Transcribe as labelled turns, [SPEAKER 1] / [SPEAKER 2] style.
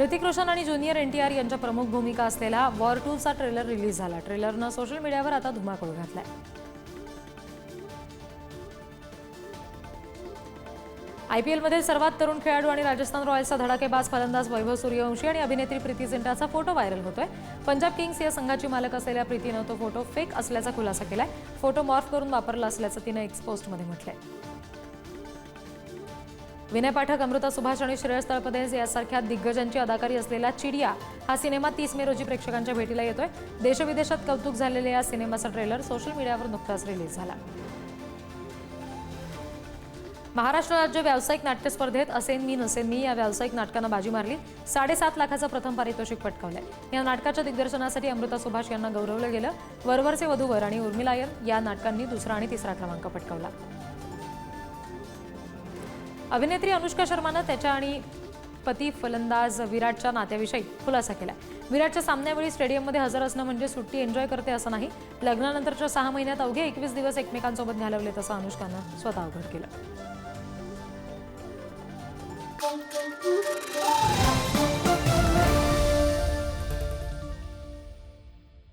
[SPEAKER 1] ऋतिक रोशन आणि junior NTR यांच्या प्रमुख भूमिका असलेला वॉर 2चा ट्रेलर रिलीज झाला। ट्रेलरनं सोशल मीडियावर आता धुमाकूळ घातलाय। IPLमधील सर्वात तरुण खेळाडू आणि राजस्थान रॉयल्सचा धडाकेबाज फलंदाज वैभव सूर्यवंशी आणि अभिनेत्री प्रीती जिंटाचा फोटो व्हायरल होतोय। पंजाब किंग्स या संघाची मालक असलेल्या प्रीतीनं तो फोटो फेक असल्याचा खुलासा केलाय। फोटो मॉर्फ करून वापरला असल्याचं तिने एक्स पोस्टमध्ये म्हटलंय। विनय पाठक, अमृता सुभाष आणि श्रेयस तळपदे यासारख्या दिग्गजांची अदाकारी असलेला चिडिया हा सिनेमा 30 मे रोजी प्रेक्षकांच्या भेटीला येतोय। देशविदेशात कौतुक झालेल्या या सिनेमाचा ट्रेलर सोशल मीडियावर नुकताच रिलीज झाला। महाराष्ट्र राज्य व्यावसायिक नाट्य स्पर्धेत असेन मी नसेन मी या व्यावसायिक नाटकानं बाजी मारली। 7.5 लाखाचं प्रथम पारितोषिक पटकावलंय। या नाटकाच्या दिग्दर्शनासाठी अमृता सुभाष यांना गौरवलं गेलं। वरवरचे वधूवर आणि उर्मिलायर या नाटकांनी दुसरा आणि तिसरा क्रमांक पटकावला। अभिनेत्री अनुष्का शर्मानं त्याच्या आणि पती फलंदाज विराटच्या नात्याविषयी खुलासा केलाय। विराटच्या सामन्यावेळी स्टेडियममध्ये हजर असणं म्हणजे सुट्टी एन्जॉय करते असं नाही। लग्नानंतरच्या 6 महिन्यात अवघे 21 दिवस एकमेकांसोबत घालवले तसं अनुष्कानं स्वतः उघड केलं।